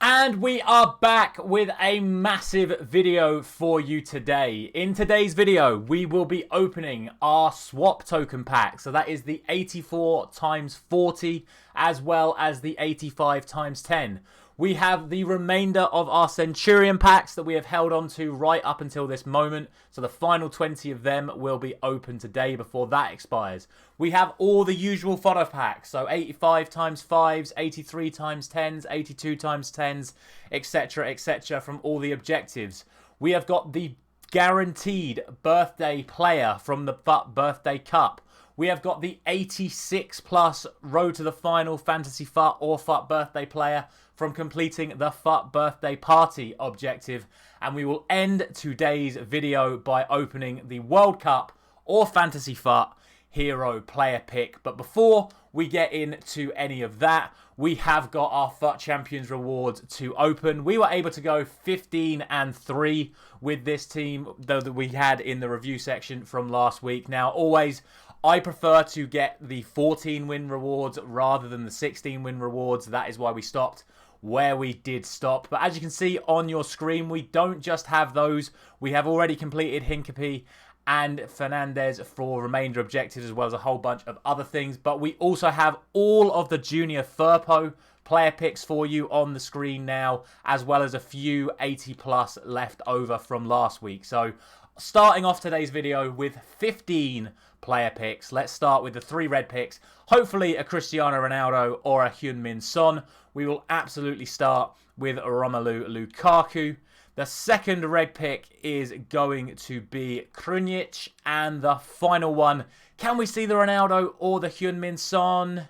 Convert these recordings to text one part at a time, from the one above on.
And we are back with a massive video for you today. In today's video, we will be opening our swap token pack. So that is the 84 times 40 as well as the 85 times 10. We have the remainder of our Centurion packs that we have held on to right up until this moment. So the final 20 of them will be open today before that expires. We have all the usual Fodder Packs. So 85 times 5s, 83 times 10s, 82 times 10s, etc. from all the objectives. We have got the guaranteed birthday player from the FUT Birthday Cup. We have got the 86 plus Road to the Final Fantasy FUT or FUT Birthday player from completing the FUT Birthday Party objective. And we will end today's video by opening the World Cup or Fantasy FUT Hero Player Pick. But before we get into any of that, we have got our FUT Champions rewards to open. We were able to go 15-3 with this team, though that we had in the review section from last week. Now, always, I prefer to get the 14 win rewards rather than the 16 win rewards. That is why we stopped where we did stop. But as you can see on your screen, we don't just have those. We have already completed Hincapie and Fernandez for remainder objectives, as well as a whole bunch of other things. But we also have all of the Junior Firpo player picks for you on the screen now, as well as a few 80 plus left over from last week. So starting off today's video with 15 player picks. Let's start with the 3 red picks. Hopefully a Cristiano Ronaldo or a Heung-min Son. We will absolutely start with Romelu Lukaku. The second red pick is going to be Krunic. And the final one, can we see the Ronaldo or the Heung-min Son?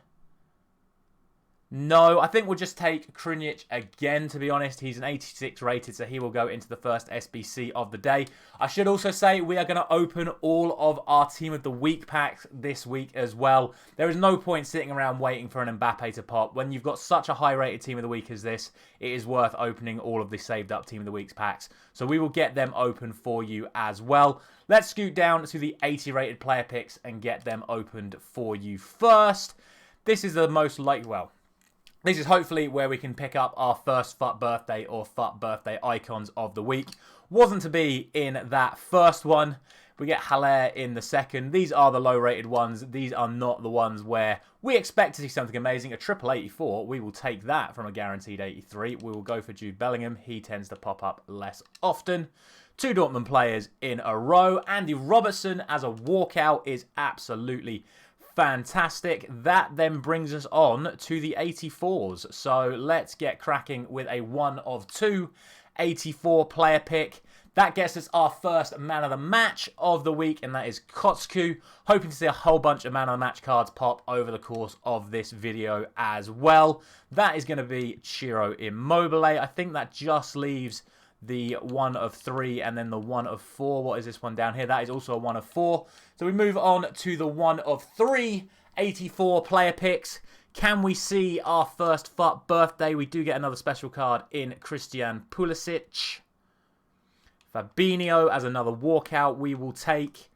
No, I think we'll just take Krunic again, to be honest. He's an 86 rated, so he will go into the first SBC of the day. I should also say we are going to open all of our Team of the Week packs this week as well. There is no point sitting around waiting for an Mbappe to pop. When you've got such a high-rated Team of the Week as this, it is worth opening all of the saved-up Team of the Week's packs. So we will get them open for you as well. Let's scoot down to the 80-rated player picks and get them opened for you first. This is the most likely, well, this is hopefully where we can pick up our first FUT Birthday or FUT Birthday Icons of the week. Wasn't to be in that first one. We get Haller in the second. These are the low-rated ones. These are not the ones where we expect to see something amazing. A triple 84, we will take that from a guaranteed 83. We will go for Jude Bellingham. He tends to pop up less often. 2 Dortmund players in a row. Andy Robertson as a walkout is absolutely fantastic. That then brings us on to the 84s. So let's get cracking with a 1 of 2 84 player pick. That gets us our first man of the match of the week, and that is Kotsku. Hoping to see a whole bunch of man of the match cards pop over the course of this video as well. That is going to be Ciro Immobile. I think that just leaves the 1 of 3 and then the 1 of 4. What is this one down here? That is also a 1 of 4. So we move on to the 1 of 3 84 player picks. Can we see our first FUT birthday? We do get another special card in Christian Pulisic. Fabinho as another walkout we will take.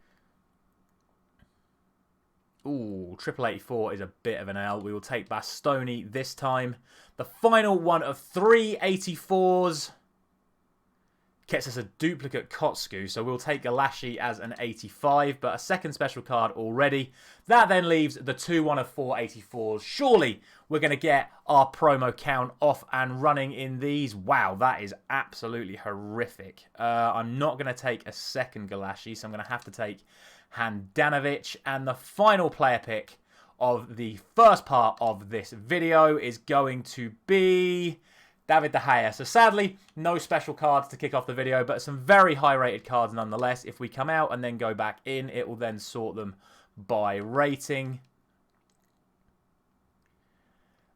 Ooh, triple 84 is a bit of an L. We will take Bastoni this time. The final 1 of 3 84s. Gets us a duplicate Kotsku, so we'll take Galashi as an 85, but a second special card already. That then leaves the 2 1 of 4 84s. Surely we're going to get our promo count off and running in these. Wow, that is absolutely horrific. I'm not going to take a second Galashi, so I'm going to have to take Handanovic. And the final player pick of the first part of this video is going to be David De Gea. So sadly, no special cards to kick off the video, but some very high-rated cards nonetheless. If we come out and then go back in, it will then sort them by rating.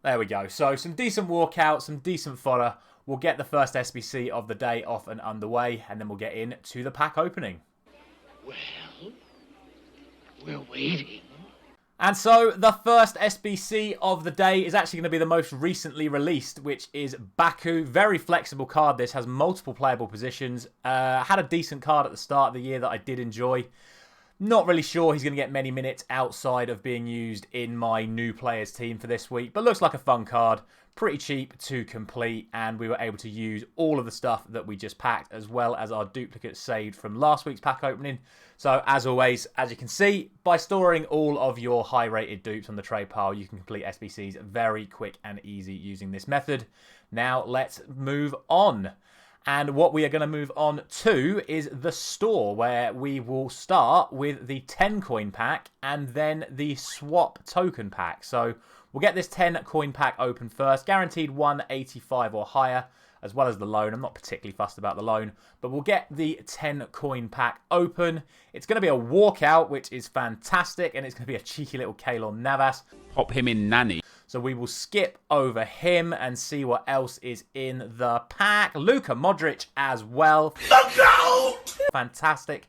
There we go. So some decent walkout, some decent fodder. We'll get the first SBC of the day off and underway, and then we'll get into the pack opening. Well, we're waiting. And so the first SBC of the day is actually going to be the most recently released, which is Baku. Very flexible card. This has multiple playable positions. Had a decent card at the start of the year that I did enjoy. Not really sure he's going to get many minutes outside of being used in my new players team for this week, but looks like a fun card. Pretty cheap to complete, and we were able to use all of the stuff that we just packed, as well as our duplicates saved from last week's pack opening. So, as always, as you can see, by storing all of your high-rated dupes on the trade pile, you can complete SBCs very quick and easy using this method. Now, let's move on. And what we are going to move on to is the store, where we will start with the 10 coin pack and then the swap token pack. So we'll get this 10 coin pack open first, guaranteed 185 or higher, as well as the loan. I'm not particularly fussed about the loan, but we'll get the 10 coin pack open. It's going to be a walkout, which is fantastic, and it's going to be a cheeky little Keylor Navas. Pop him in nanny. So we will skip over him and see what else is in the pack. Luka Modric as well. Look out! Fantastic.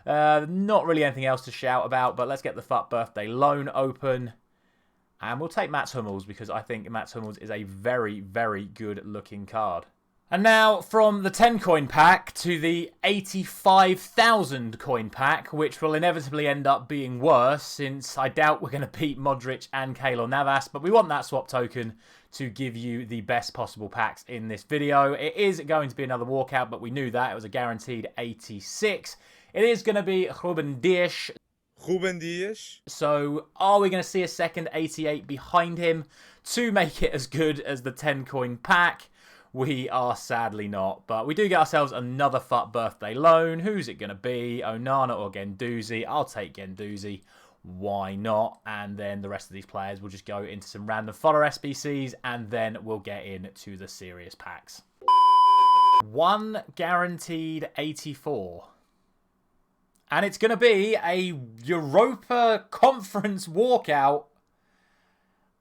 Not really anything else to shout about, but let's get the FUT birthday loan open. And we'll take Mats Hummels, because I think Mats Hummels is a very, very good looking card. And now from the 10 coin pack to the 85,000 coin pack, which will inevitably end up being worse, since I doubt we're going to beat Modric and Keylor Navas, but we want that swap token to give you the best possible packs in this video. It is going to be another walkout, but we knew that. It was a guaranteed 86. It is going to be Ruben Dias. So are we going to see a second 88 behind him to make it as good as the 10 coin pack? We are sadly not, but we do get ourselves another FUT birthday loan. Who's it going to be? Onana or Guendouzi? I'll take Guendouzi. Why not? And then the rest of these players will just go into some random fodder SBCs, and then we'll get into the serious packs. One guaranteed 84. And it's going to be a Europa Conference walkout.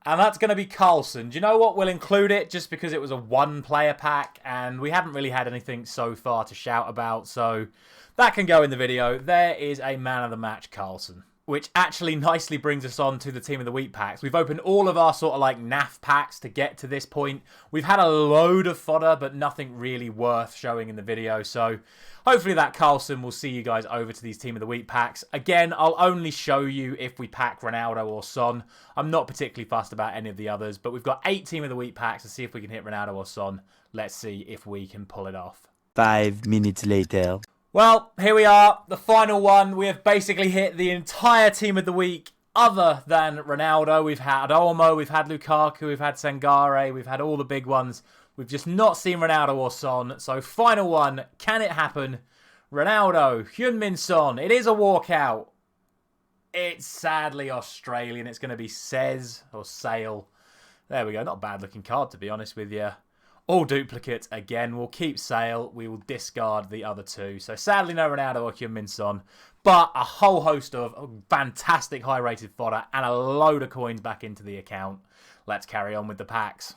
And that's going to be Carlson. Do you know what? We'll include it just because it was a one-player pack, and we haven't really had anything so far to shout about, so that can go in the video. There is a man of the match, Carlson. Which actually nicely brings us on to the Team of the Week packs. We've opened all of our sort of like NAF packs to get to this point. We've had a load of fodder, but nothing really worth showing in the video. So hopefully that Carlson will see you guys over to these Team of the Week packs. Again, I'll only show you if we pack Ronaldo or Son. I'm not particularly fussed about any of the others, but we've got 8 Team of the Week packs to see if we can hit Ronaldo or Son. Let's see if we can pull it off. 5 minutes later. Well, here we are, the final one. We have basically hit the entire Team of the Week other than Ronaldo. We've had Olmo, we've had Lukaku, we've had Sangare, we've had all the big ones. We've just not seen Ronaldo or Son. So final one, can it happen? Ronaldo, Heung-min Son. It is a walkout. It's sadly Australian. It's going to be Says or Sale. There we go. Not a bad looking card, to be honest with you. All duplicates again. We'll keep Sale. We will discard the other two. So sadly no Ronaldo or Heung-min Son, but a whole host of fantastic high-rated fodder and a load of coins back into the account. Let's carry on with the packs.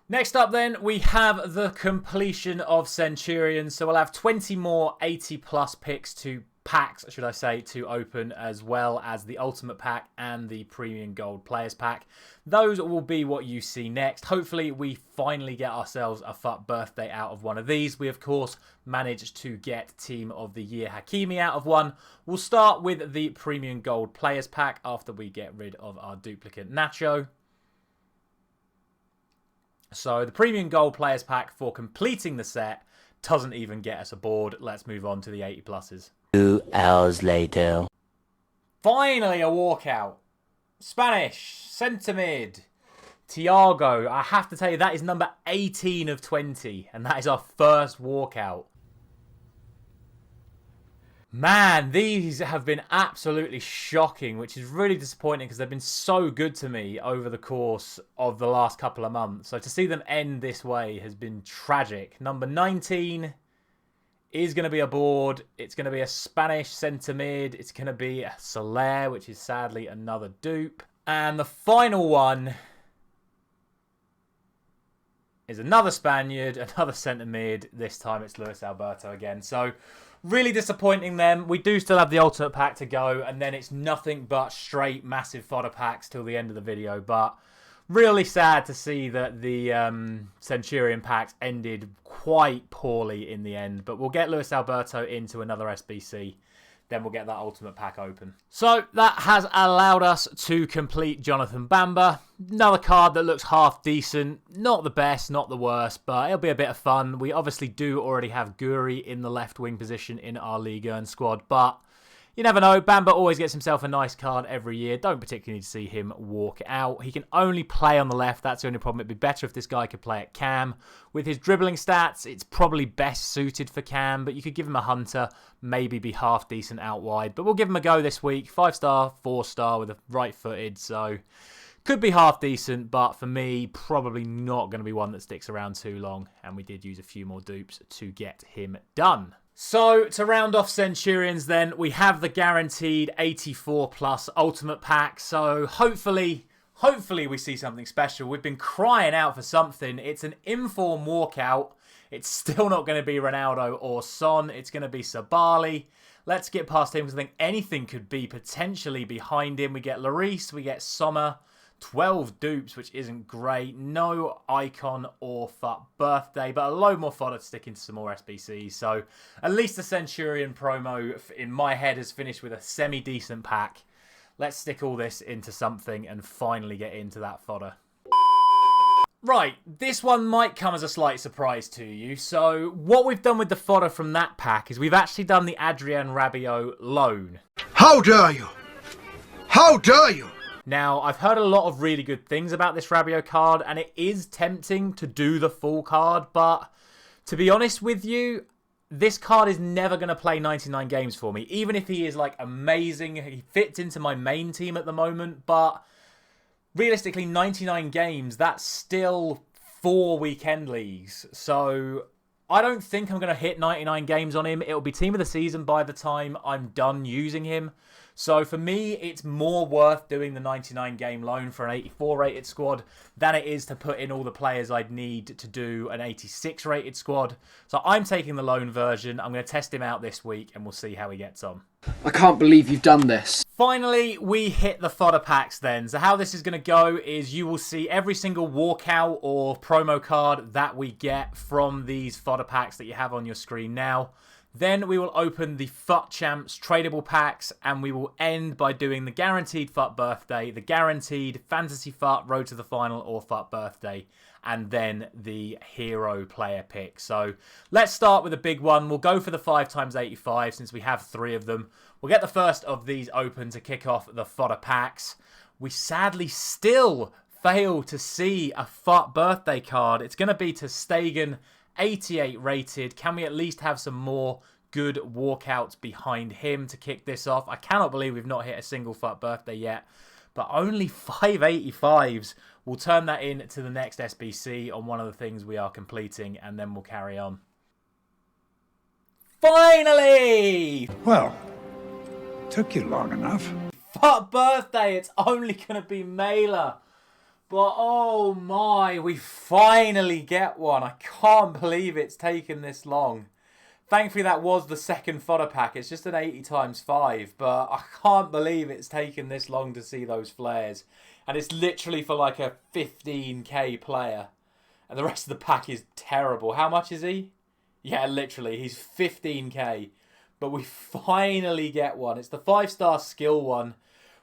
Next up then, we have the completion of Centurion. So we'll have 20 more 80 plus picks to packs, should I say, to open, as well as the Ultimate Pack and the Premium Gold Players Pack. Those will be what you see next. Hopefully we finally get ourselves a FUT birthday out of one of these. We of course managed to get Team of the Year Hakimi out of one. We'll start with the Premium Gold Players Pack after we get rid of our duplicate Nacho. So the Premium Gold Players Pack for completing the set doesn't even get us aboard. Let's move on to the 80 pluses. 2 hours later. Finally a walkout. Spanish, centre mid, Thiago. I have to tell you, that is number 18 of 20. And that is our first walkout. Man, these have been absolutely shocking, which is really disappointing because they've been so good to me over the course of the last couple of months. So to see them end this way has been tragic. Number 19 is going to be a board. It's going to be a Spanish centre mid. It's going to be a Soler, which is sadly another dupe. And the final one is another Spaniard, another centre mid. This time it's Luis Alberto again. So really disappointing them. We do still have the Ultimate Pack to go, and then it's nothing but straight massive fodder packs till the end of the video. But really sad to see that the Centurion packs ended quite poorly in the end. But we'll get Luis Alberto into another SBC. then we'll get that ultimate pack open. So that has allowed us to complete Jonathan Bamba. Another card that looks half decent. Not the best, not the worst, but it'll be a bit of fun. We obviously do already have Guri in the left wing position in our Liga and squad, but you never know. Bamba always gets himself a nice card every year. Don't particularly need to see him walk out. He can only play on the left. That's the only problem. It'd be better if this guy could play at cam. With his dribbling stats, it's probably best suited for cam, but you could give him a hunter, maybe be half decent out wide. But we'll give him a go this week. 5-star, 4-star with a right-footed, so could be half decent, but for me, probably not going to be one that sticks around too long. And we did use a few more dupes to get him done. So, to round off Centurions then, we have the guaranteed 84 plus ultimate pack. So, hopefully we see something special. We've been crying out for something. It's an inform walkout. It's still not going to be Ronaldo or Son. It's going to be Sabali. Let's get past him because I think anything could be potentially behind him. We get Lloris, we get Sommer. 12 dupes, which isn't great. No icon or FUT birthday, but a load more fodder to stick into some more SBCs. So at least the Centurion promo in my head has finished with a semi-decent pack. Let's stick all this into something and finally get into that fodder. Right, this one might come as a slight surprise to you. So what we've done with the fodder from that pack is we've actually done the Adrian Rabiot loan. How dare you? How dare you? Now, I've heard a lot of really good things about this Rabiot card, and it is tempting to do the full card, but to be honest with you, this card is never going to play 99 games for me. Even if he is, like, amazing, he fits into my main team at the moment, but realistically, 99 games, that's still 4 weekend leagues. So I don't think I'm going to hit 99 games on him. It'll be team of the season by the time I'm done using him. So for me, it's more worth doing the 99 game loan for an 84 rated squad than it is to put in all the players I'd need to do an 86 rated squad. So I'm taking the loan version. I'm going to test him out this week and we'll see how he gets on. I can't believe you've done this. Finally, we hit the fodder packs then. So how this is going to go is you will see every single walkout or promo card that we get from these fodder packs that you have on your screen now. Then we will open the FUT Champs tradable packs, and we will end by doing the guaranteed FUT birthday, the guaranteed fantasy FUT road to the final or FUT birthday, and then the hero player pick. So let's start with a big one. We'll go for the 5x85 since we have 3 of them. We'll get the first of these open to kick off the fodder packs. We sadly still fail to see a FUT birthday card. It's going to be to Stegen, 88 rated. Can we at least have some more good walkouts behind him to kick this off? I cannot believe we've not hit a single FUT birthday yet, but only 585s. We'll turn that into the next SBC on one of the things we are completing, and then we'll carry on. Finally! Well, took you long enough. FUT birthday, it's only going to be Mailer. But oh my, we finally get one. I can't believe it's taken this long. Thankfully that was the second fodder pack. It's just an 80x5, but I can't believe it's taken this long to see those flares. And it's literally for like a 15k player. And the rest of the pack is terrible. How much is he? Yeah, literally, he's 15k. But we finally get one. It's the 5-star skill one,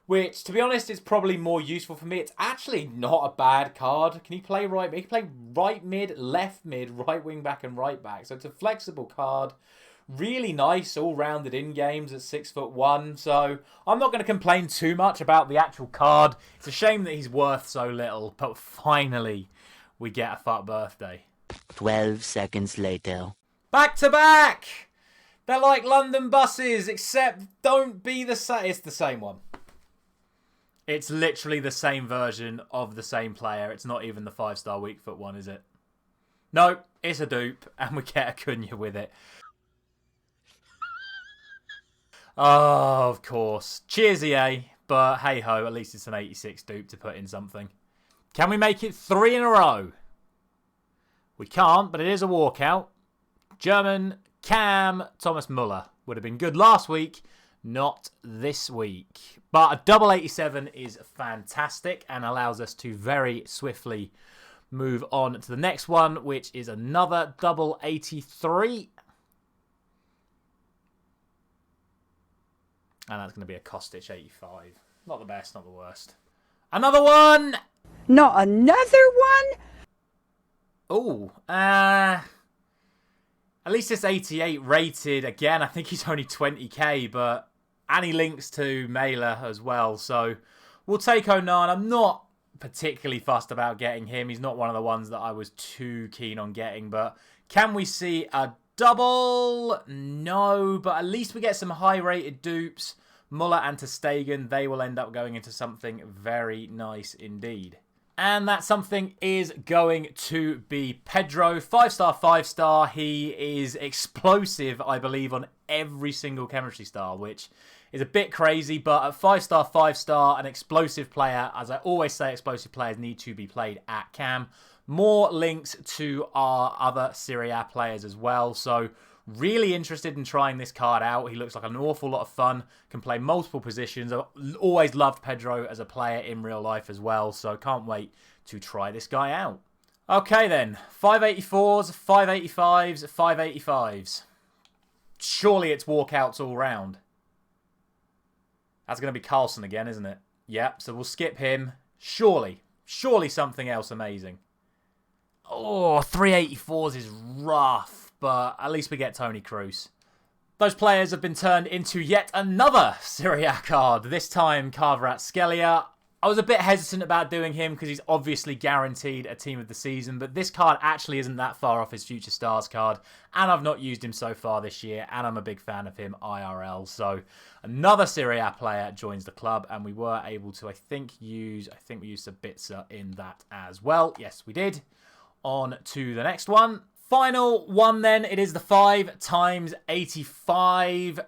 which, to be honest, is probably more useful for me. It's actually not a bad card. Can he play right mid? He can play right mid, left mid, right wing back, and right back. So it's a flexible card. Really nice, all-rounded in games at 6'1". So I'm not going to complain too much about the actual card. It's a shame that he's worth so little. But finally, we get a FUT birthday. 12 seconds later. Back to back! They're like London buses, except don't be the same. It's the same one. It's literally the same version of the same player. It's not even the 5-star weak foot one, is it? No, it's a dupe, and we get Acuna with it. Oh, of course. Cheers, EA. But hey-ho, at least it's an 86 dupe to put in something. Can we make it 3 in a row? We can't, but it is a walkout. German, Cam, Thomas Muller. Would have been good last week. Not this week. But a double 87 is fantastic and allows us to very swiftly move on to the next one, which is another double 83. And that's going to be a Kostic 85. Not the best, not the worst. Another one! Not another one? Oh, at least it's 88 rated. Again, I think he's only 20k, but and he links to Mela as well. So we'll take Onan. I'm not particularly fussed about getting him. He's not one of the ones that I was too keen on getting. But can we see a double? No, but at least we get some high-rated dupes. Muller and Ter Stegen, they will end up going into something very nice indeed. And that something is going to be Pedro. 5-star, 5-star. He is explosive, I believe, on every single chemistry star, which is a bit crazy. But at 5-star, 5-star, an explosive player, as I always say, explosive players need to be played at cam. More links to our other Serie A players as well. So really interested in trying this card out. He looks like an awful lot of fun. Can play multiple positions. I've always loved Pedro as a player in real life as well. So can't wait to try this guy out. Okay then. 584s, 585s, 585s. Surely it's walkouts all round. That's going to be Carlson again, isn't it? Yep. So we'll skip him. Surely. Surely something else amazing. Oh, 384s is rough. But at least we get Toni Kroos. Those players have been turned into yet another Serie A card. This time, Kvaratskhelia. I was a bit hesitant about doing him because he's obviously guaranteed a team of the season. But this card actually isn't that far off his Future Stars card. And I've not used him so far this year. And I'm a big fan of him IRL. So another Serie A player joins the club. And we were able to, I think we used Sabitzer in that as well. Yes, we did. On to the next one. Final one then, it is the 5x85.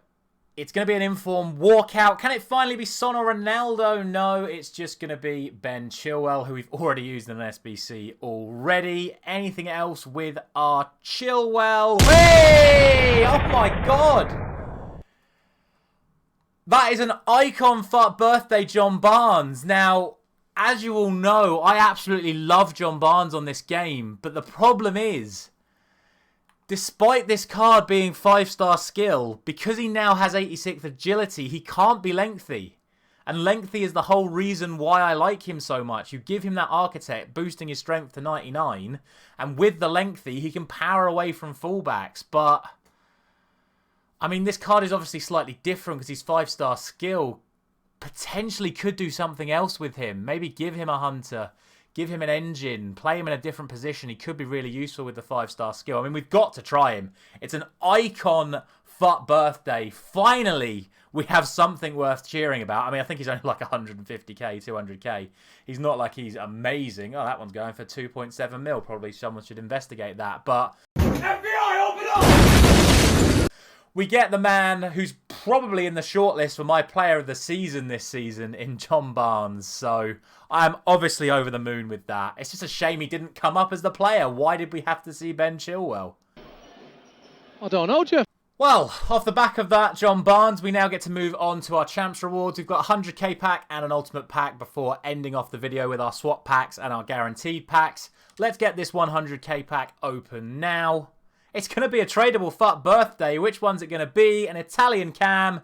It's going to be an informed walkout. Can it finally be Son or Ronaldo? No, it's just going to be Ben Chilwell, who we've already used in an SBC already. Anything else with our Chilwell? Hey! Oh my god! That is an icon FUT birthday John Barnes. Now, as you all know, I absolutely love John Barnes on this game, but the problem is, despite this card being 5-star skill, because he now has 86th agility, he can't be lengthy. And lengthy is the whole reason why I like him so much. You give him that architect, boosting his strength to 99, and with the lengthy, he can power away from fullbacks. But, I mean, this card is obviously slightly different because he's 5-star skill. Potentially could do something else with him. Maybe give him a hunter. Give him an engine, play him in a different position. He could be really useful with the 5-star skill. I mean, we've got to try him. It's an icon FUT birthday. Finally, we have something worth cheering about. I mean, I think he's only like 150k, 200k. He's not like he's amazing. Oh, that one's going for 2.7 mil. Probably someone should investigate that. But FBI, open up! We get the man who's probably in the shortlist for my player of the season this season in John Barnes. So I'm obviously over the moon with that. It's just a shame he didn't come up as the player. Why did we have to see Ben Chilwell? I don't know, Jeff. Well, off the back of that, John Barnes, we now get to move on to our Champs Rewards. We've got a 100k pack and an Ultimate pack before ending off the video with our swap packs and our guaranteed packs. Let's get this 100k pack open now. It's going to be a tradable FUT birthday. Which one's it going to be? An Italian cam.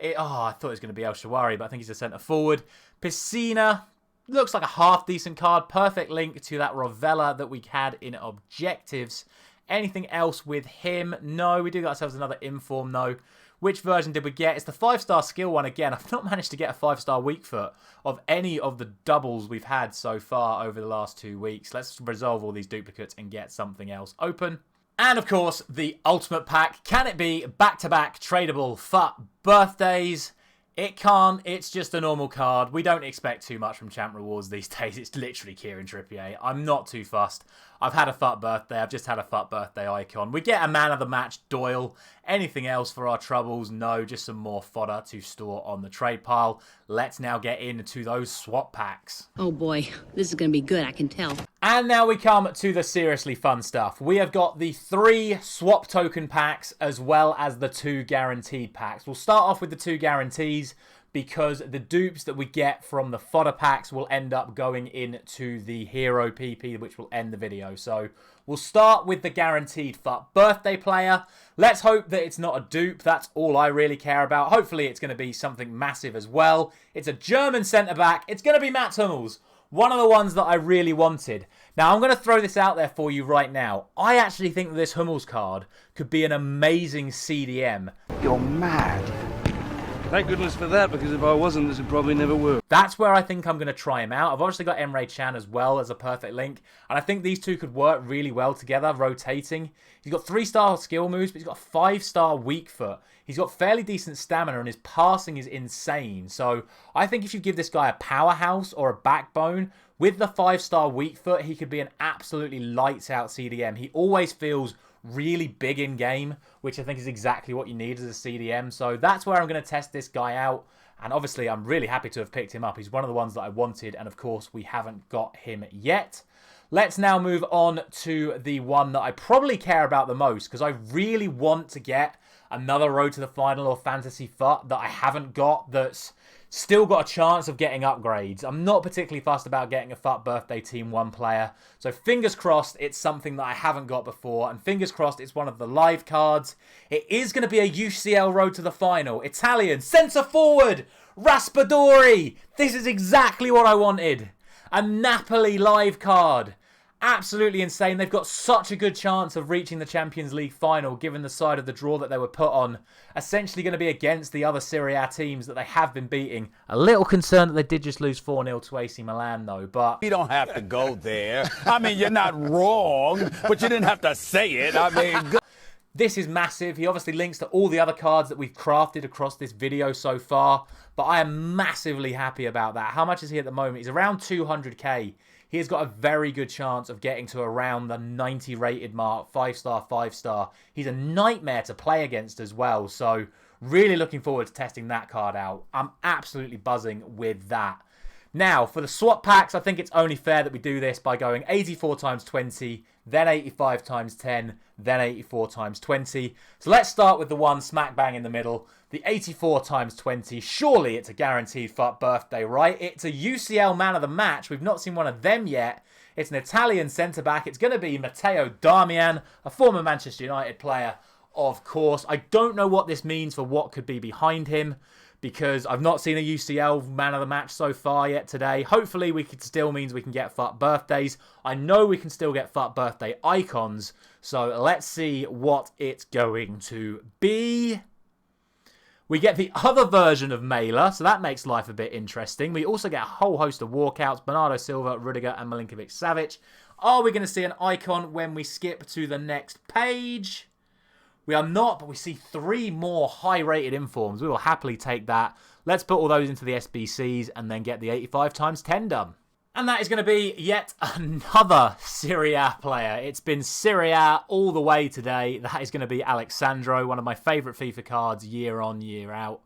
I thought it was going to be El Shawari, but I think he's a centre forward. Piscina. Looks like a half-decent card. Perfect link to that Rovella that we had in objectives. Anything else with him? No, we do got ourselves another inform, though. Which version did we get? It's the 5-star skill one again. I've not managed to get a 5-star weak foot of any of the doubles we've had so far over the last 2 weeks. Let's resolve all these duplicates and get something else open. And, of course, the Ultimate Pack. Can it be back-to-back tradable FUT birthdays? It can't. It's just a normal card. We don't expect too much from Champ Rewards these days. It's literally Kieran Trippier. I'm not too fussed. I've had a FUT birthday. I've just had a FUT birthday icon. We get a man of the match, Doyle. Anything else for our troubles? No, just some more fodder to store on the trade pile. Let's now get into those swap packs. Oh boy, this is going to be good, I can tell. And now we come to the seriously fun stuff. We have got the 3 swap token packs as well as the 2 guaranteed packs. We'll start off with the 2 guarantees. because the dupes that we get from the Fodder Packs will end up going into the Hero PP, which will end the video. So we'll start with the guaranteed FUT birthday player. Let's hope that it's not a dupe. That's all I really care about. Hopefully it's going to be something massive as well. It's a German centre-back. It's going to be Mats Hummels, one of the ones that I really wanted. Now, I'm going to throw this out there for you right now. I actually think that this Hummels card could be an amazing CDM. You're mad. Thank goodness for that, because if I wasn't, this would probably never work. That's where I think I'm going to try him out. I've obviously got Emre Can as well as a perfect link, and I think these two could work really well together, rotating. He's got 3-star skill moves, but he's got a 5-star weak foot. He's got fairly decent stamina, and his passing is insane. So I think if you give this guy a powerhouse or a backbone, with the 5-star weak foot, he could be an absolutely lights-out CDM. He always feels really big in game, which I think is exactly what you need as a CDM. So that's where I'm going to test this guy out. And obviously, I'm really happy to have picked him up. He's one of the ones that I wanted. And of course, we haven't got him yet. Let's now move on to the one that I probably care about the most, because I really want to get another Road to the Final or Fantasy FUT that I haven't got, that's still got a chance of getting upgrades. I'm not particularly fussed about getting a FUT birthday Team 1 player. So fingers crossed it's something that I haven't got before. And fingers crossed it's one of the live cards. It is going to be a UCL Road to the Final. Italian centre forward, Raspadori. This is exactly what I wanted. A Napoli live card. Absolutely insane. They've got such a good chance of reaching the Champions League final, given the side of the draw that they were put on. Essentially going to be against the other Serie A teams that they have been beating. A little concerned that they did just lose 4-0 to AC Milan, though. But you don't have to go there. I mean, you're not wrong, but you didn't have to say it. I mean, this is massive. He obviously links to all the other cards that we've crafted across this video so far. But I am massively happy about that. How much is he at the moment? He's around 200k. He has got a very good chance of getting to around the 90 rated mark. 5-star, 5-star. He's a nightmare to play against as well. So really looking forward to testing that card out. I'm absolutely buzzing with that. Now, for the swap packs, I think it's only fair that we do this by going 84 times 20, then 85 times 10, then 84 times 20. So let's start with the one smack bang in the middle, the 84 times 20. Surely it's a guaranteed FUT birthday, right? It's a UCL man of the match. We've not seen one of them yet. It's an Italian centre-back. It's going to be Matteo Darmian, a former Manchester United player, of course. I don't know what this means for what could be behind him, because I've not seen a UCL man of the match so far yet today. Hopefully, it still means we can get FUT birthdays. I know we can still get FUT birthday icons. So let's see what it's going to be. We get the other version of Mailer, so that makes life a bit interesting. We also get a whole host of walkouts: Bernardo Silva, Rudiger, and Milinkovic-Savic. Are we going to see an icon when we skip to the next page? We are not, but we see 3 more high-rated informs. We will happily take that. Let's put all those into the SBCs and then get the 85 times 10 done. And that is going to be yet another Serie A player. It's been Serie A all the way today. That is going to be Alexandro, one of my favourite FIFA cards year on, year out.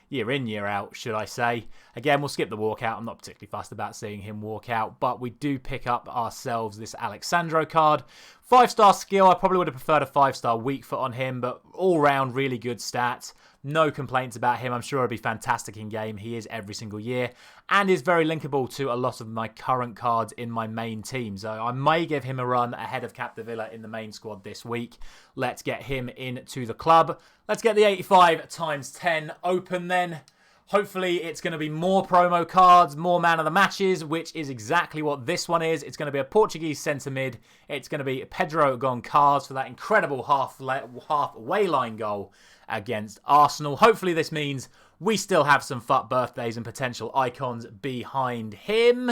Year in, year out, should I say. Again, we'll skip the walkout. I'm not particularly fussed about seeing him walk out, but we do pick up ourselves this Alexandro card. 5-star skill. I probably would have preferred a 5-star weak foot on him, but all-round really good stats. No complaints about him. I'm sure he'll be fantastic in game. He is every single year and is very linkable to a lot of my current cards in my main team. So I may give him a run ahead of Capdevila in the main squad this week. Let's get him into the club. Let's get the 85 times 10 open then. Hopefully it's going to be more promo cards, more man of the matches, which is exactly what this one is. It's going to be a Portuguese centre mid. It's going to be Pedro Goncalves for that incredible halfway line goal against Arsenal. Hopefully this means we still have some FUT birthdays and potential icons behind him.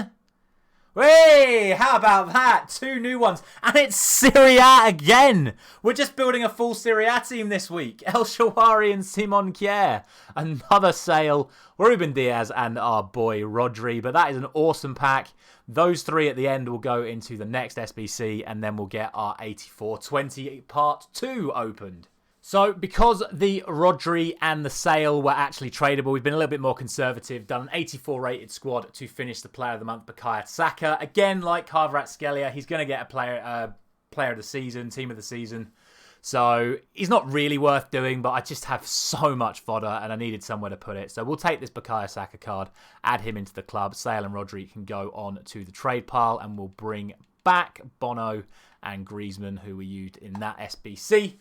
Hey, how about that? 2 new ones. And it's Serie A again. We're just building a full Serie A team this week. El Shaarawy and Simon Kjaer. Another sale. Ruben Diaz and our boy Rodri. But that is an awesome pack. Those 3 at the end will go into the next SBC. And then we'll get our 84-20 Part 2 opened. So, because the Rodri and the Sale were actually tradable, we've been a little bit more conservative, done an 84 rated squad to finish the Player of the Month, Bukayo Saka. Again, like Kvaratskhelia, he's going to get a player of the season, team of the season. So he's not really worth doing, but I just have so much fodder and I needed somewhere to put it. So we'll take this Bukayo Saka card, add him into the club. Sale and Rodri can go on to the trade pile, and we'll bring back Bono and Griezmann, who we used in that SBC.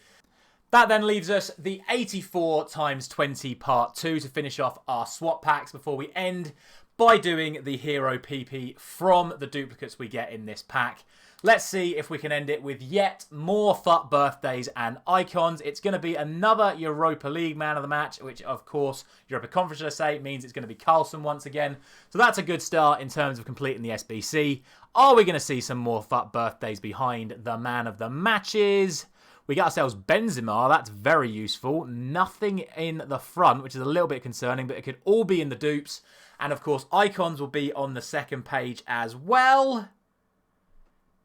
That then leaves us the 84 times 20 part 2 to finish off our swap packs before we end by doing the hero PP from the duplicates we get in this pack. Let's see if we can end it with yet more FUT birthdays and icons. It's going to be another Europa League man of the match, which of course, Europa Conference, should I say, means it's going to be Carlson once again. So that's a good start in terms of completing the SBC. Are we going to see some more FUT birthdays behind the man of the matches? We got ourselves Benzema. That's very useful. Nothing in the front, which is a little bit concerning, but it could all be in the dupes. And of course, icons will be on the second page as well.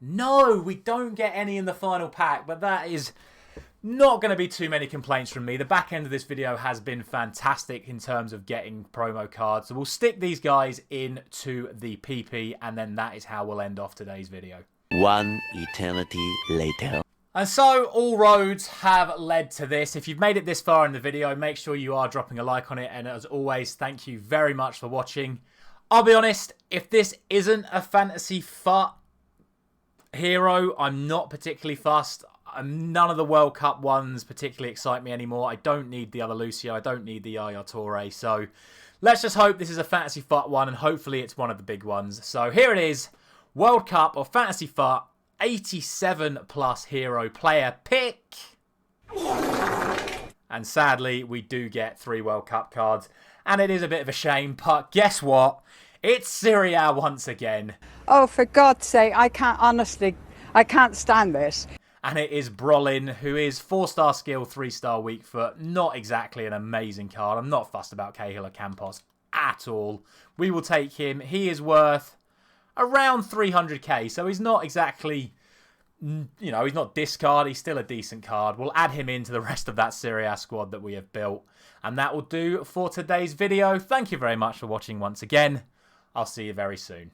No, we don't get any in the final pack, but that is not going to be too many complaints from me. The back end of this video has been fantastic in terms of getting promo cards. So we'll stick these guys into the PP, and then that is how we'll end off today's video. One eternity later. And so all roads have led to this. If you've made it this far in the video, make sure you are dropping a like on it. And as always, thank you very much for watching. I'll be honest, if this isn't a fantasy FUT hero, I'm not particularly fussed. None of the World Cup ones particularly excite me anymore. I don't need the other Lucio. I don't need the Yaya Toure. So let's just hope this is a fantasy FUT one, and hopefully it's one of the big ones. So here it is, World Cup or fantasy FUT 87 plus hero player pick. And sadly, we do get 3 World Cup cards. And it is a bit of a shame, but guess what? It's Serie A once again. Oh, for God's sake, I can't stand this. And it is Brolin, who is 4-star skill, 3-star weak foot. Not exactly an amazing card. I'm not fussed about Cahill or Campos at all. We will take him. He is worth around 300k, so he's not exactly, you know, he's not discard. He's still a decent card. We'll add him into the rest of that Serie A squad that we have built. And that will do for today's video. Thank you very much for watching once again. I'll see you very soon.